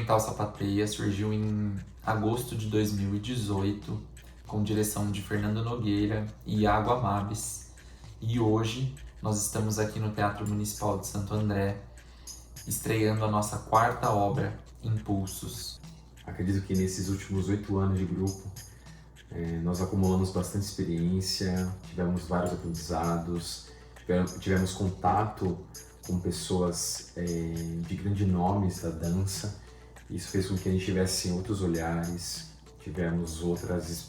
Experimental Sapateia surgiu em agosto de 2018, com direção de Fernando Nogueira e Iago Amabis. E hoje nós estamos aqui no Teatro Municipal de Santo André, estreando a nossa quarta obra, Impulsos. Acredito que nesses últimos 8 anos de grupo, nós acumulamos bastante experiência, tivemos vários aprendizados, tivemos contato com pessoas de grandes nomes da dança. Isso fez com que a gente tivesse outros olhares, tivemos outras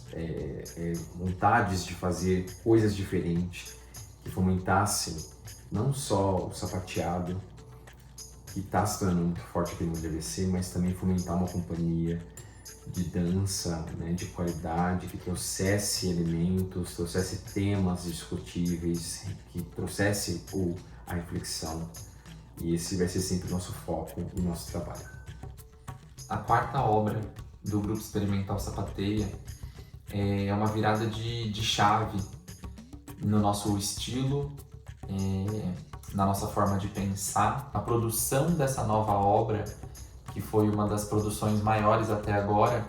vontades de fazer coisas diferentes, que fomentassem não só o sapateado, que está se tornando muito forte aqui no DVC, mas também fomentar uma companhia de dança, né, de qualidade, que trouxesse elementos, trouxesse temas discutíveis, que trouxesse a reflexão. E esse vai ser sempre o nosso foco e nosso trabalho. A quarta obra do Grupo Experimental Sapateia é uma virada de chave no nosso estilo, na nossa forma de pensar. A produção dessa nova obra, que foi uma das produções maiores até agora,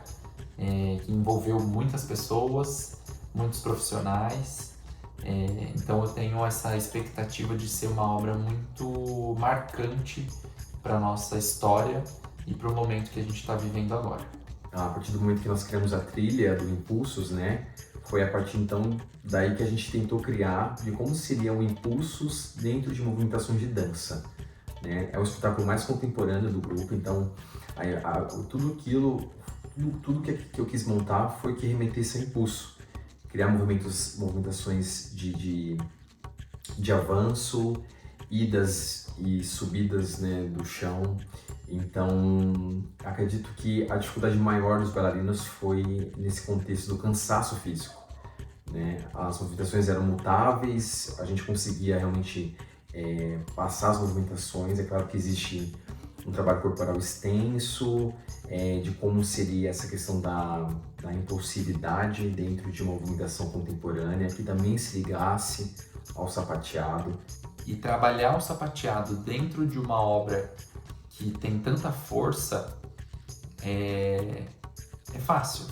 que envolveu muitas pessoas, muitos profissionais. Então eu tenho essa expectativa de ser uma obra muito marcante para a nossa história e para o momento que a gente está vivendo agora. A partir do momento que nós criamos a trilha do Impulsos, né, foi a partir então daí que a gente tentou criar de como seria o Impulsos dentro de movimentações de dança. Né? É o espetáculo mais contemporâneo do grupo, então tudo que eu quis montar foi que remetesse a impulso, criar movimentações de avanço, idas e subidas, né, do chão. Então acredito que a dificuldade maior dos bailarinos foi nesse contexto do cansaço físico, né? As movimentações eram mutáveis, a gente conseguia realmente passar as movimentações. É claro que existe um trabalho corporal extenso, de como seria essa questão da impulsividade dentro de uma movimentação contemporânea que também se ligasse ao sapateado. E trabalhar o sapateado dentro de uma obra que tem tanta força é fácil,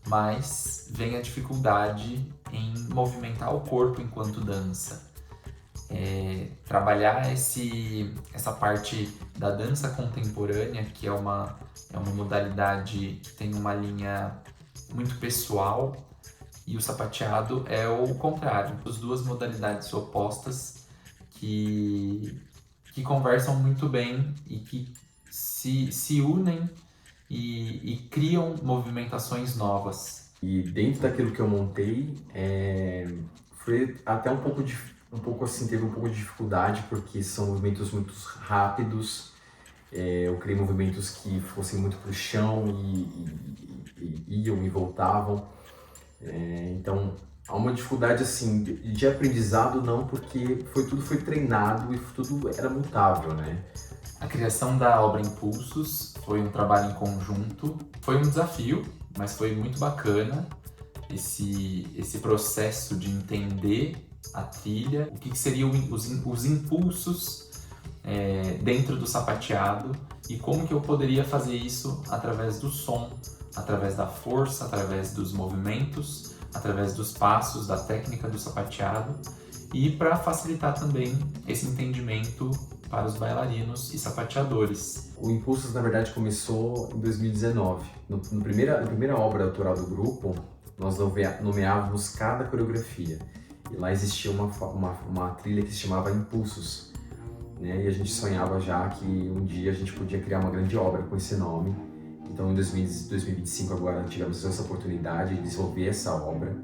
mas vem a dificuldade em movimentar o corpo enquanto dança. Trabalhar essa parte da dança contemporânea, que é uma modalidade que tem uma linha muito pessoal, e o sapateado é o contrário, as duas modalidades opostas que conversam muito bem e que se unem e criam movimentações novas. E dentro daquilo que eu montei, foi até um pouco assim, teve um pouco de dificuldade, porque são movimentos muito rápidos. Eu criei movimentos que fossem muito para o chão e iam e voltavam. Então há uma dificuldade assim de aprendizado, não, porque tudo foi treinado e tudo era mutável, né? A criação da obra Impulsos foi um trabalho em conjunto, foi um desafio, mas foi muito bacana esse processo de entender a trilha, o que seriam os impulsos dentro do sapateado e como que eu poderia fazer isso através do som, através da força, através dos movimentos, através dos passos, da técnica do sapateado, e para facilitar também esse entendimento para os bailarinos e sapateadores. O Impulsos, na verdade, começou em 2019. Na primeira obra autoral do grupo, nós nomeávamos cada coreografia. E lá existia uma trilha que se chamava Impulsos, né? E a gente sonhava já que um dia a gente podia criar uma grande obra com esse nome. Então, em 2025, agora, tivemos essa oportunidade de desenvolver essa obra,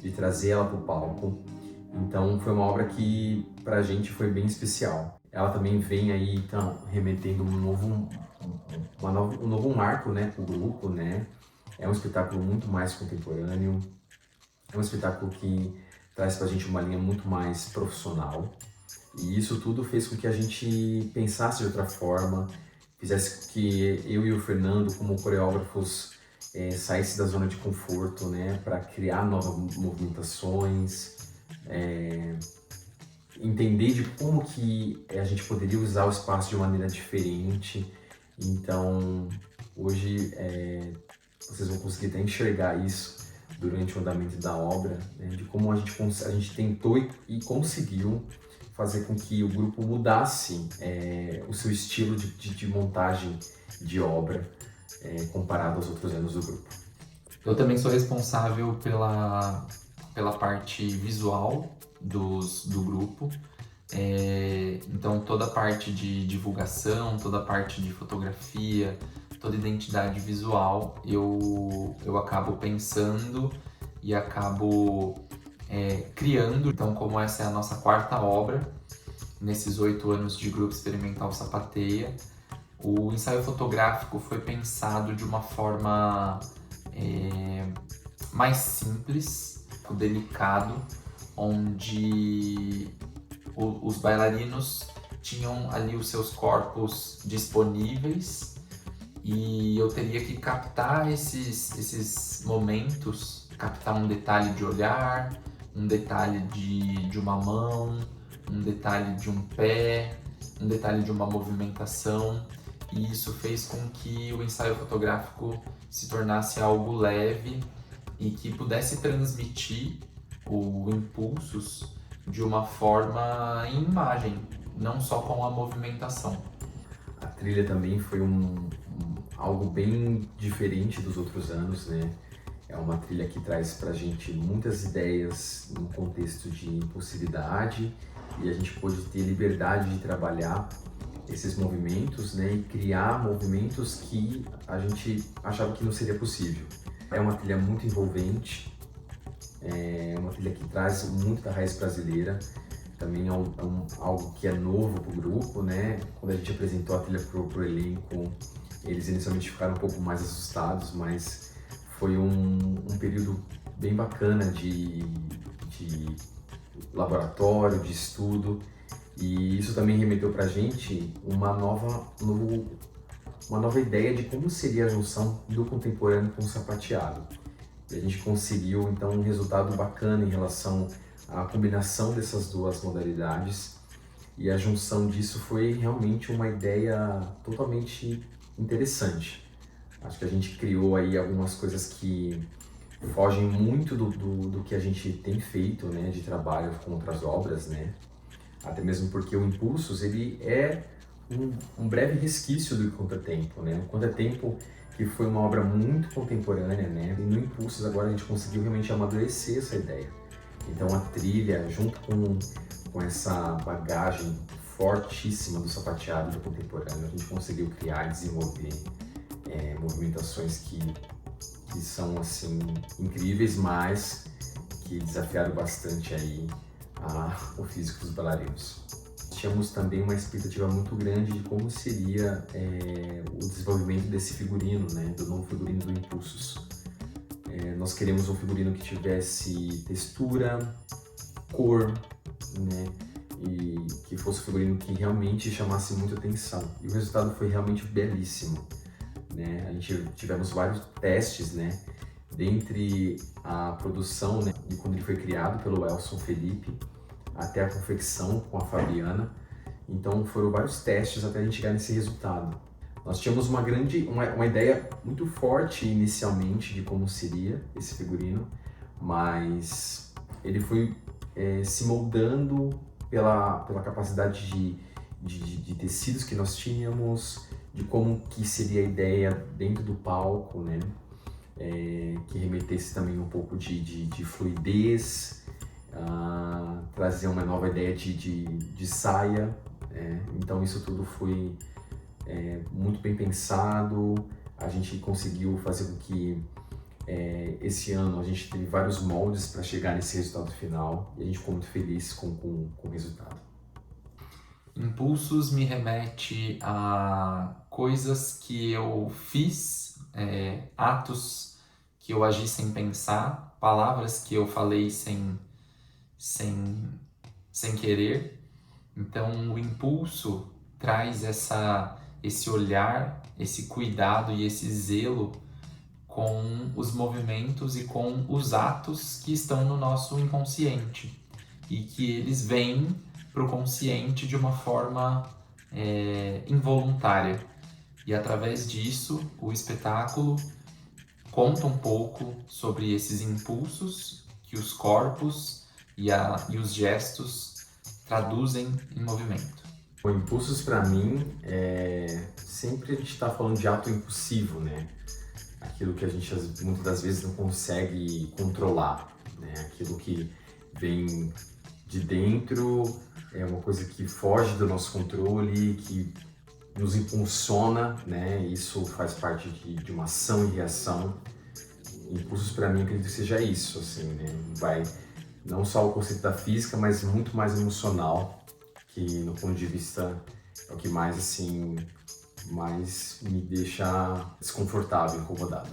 de trazer ela para o palco. Então, foi uma obra que, para a gente, foi bem especial. Ela também vem aí, então, remetendo um novo marco, né, para o grupo, né? É um espetáculo muito mais contemporâneo, é um espetáculo que traz para a gente uma linha muito mais profissional. E isso tudo fez com que a gente pensasse de outra forma, fizesse com que eu e o Fernando, como coreógrafos, saísse da zona de conforto, né, para criar novas movimentações, entender de como que a gente poderia usar o espaço de maneira diferente. Então, hoje vocês vão conseguir até enxergar isso durante o andamento da obra, né, de como a gente tentou e conseguiu fazer com que o grupo mudasse o seu estilo de montagem de obra comparado aos outros anos do grupo. Eu também sou responsável pela parte visual do grupo. Então toda a parte de divulgação, toda a parte de fotografia, toda a identidade visual eu acabo pensando e acabo criando. Então, como essa é a nossa quarta obra, nesses 8 anos de Grupo Experimental Sapateia, o ensaio fotográfico foi pensado de uma forma mais simples, delicado, onde os bailarinos tinham ali os seus corpos disponíveis e eu teria que captar esses momentos, captar um detalhe de olhar, um detalhe de uma mão, um detalhe de um pé, um detalhe de uma movimentação, e isso fez com que o ensaio fotográfico se tornasse algo leve e que pudesse transmitir o Impulsos de uma forma em imagem, não só com a movimentação. A trilha também foi algo bem diferente dos outros anos, né? É uma trilha que traz pra gente muitas ideias num contexto de impulsividade e a gente pôde ter liberdade de trabalhar esses movimentos, né? E criar movimentos que a gente achava que não seria possível. É uma trilha muito envolvente, é uma trilha que traz muito da raiz brasileira, também é algo que é novo para o grupo, né? Quando a gente apresentou a trilha pro elenco, eles inicialmente ficaram um pouco mais assustados, mas foi um período bem bacana de laboratório, de estudo, e isso também remeteu para a gente uma nova ideia de como seria a junção do contemporâneo com o sapateado. E a gente conseguiu então um resultado bacana em relação à combinação dessas duas modalidades, e a junção disso foi realmente uma ideia totalmente interessante. Acho que a gente criou aí algumas coisas que fogem muito do que a gente tem feito, né, de trabalho com outras obras, né? Até mesmo porque o Impulsos ele é um breve resquício do Contratempo, né? O Contratempo que foi uma obra muito contemporânea, né? E no Impulsos agora a gente conseguiu realmente amadurecer essa ideia. Então a trilha, junto com essa bagagem fortíssima do sapateado do contemporâneo, a gente conseguiu criar e desenvolver movimentações que são assim incríveis, mas que desafiaram bastante aí o físico dos bailarinos. Tínhamos também uma expectativa muito grande de como seria o desenvolvimento desse figurino, né, do novo figurino do Impulsos. Nós queremos um figurino que tivesse textura, cor, né, e que fosse um figurino que realmente chamasse muita atenção. E o resultado foi realmente belíssimo, né? A gente tivemos vários testes, né, dentre a produção, né, e quando ele foi criado pelo Elson Felipe, até a confecção com a Fabiana. Então foram vários testes até a gente chegar nesse resultado. Nós tínhamos uma ideia muito forte inicialmente de como seria esse figurino, mas ele foi se moldando pela capacidade de tecidos que nós tínhamos, de como que seria a ideia dentro do palco, né? Que remetesse também um pouco de fluidez, trazer uma nova ideia de saia. Então isso tudo foi muito bem pensado. A gente conseguiu fazer com que esse ano a gente teve vários moldes para chegar nesse resultado final e a gente ficou muito feliz com o resultado. Impulsos me remete a coisas que eu fiz, atos que eu agi sem pensar, palavras que eu falei sem querer. Então o impulso traz esse olhar, esse cuidado e esse zelo com os movimentos e com os atos que estão no nosso inconsciente e que eles vêm para o consciente de uma forma involuntária. E através disso, o espetáculo conta um pouco sobre esses impulsos que os corpos e os gestos traduzem em movimento. O impulsos para mim sempre a gente está falando de ato impulsivo, né? Aquilo que a gente muitas das vezes não consegue controlar, né? Aquilo que vem de dentro é uma coisa que foge do nosso controle, que nos impulsiona, né? Isso faz parte de uma ação e reação. Impulsos para mim acredito que seja isso, assim, né? Vai não só o conceito da física, mas muito mais emocional, que no ponto de vista é o que mais assim mais me deixa desconfortável, incomodado.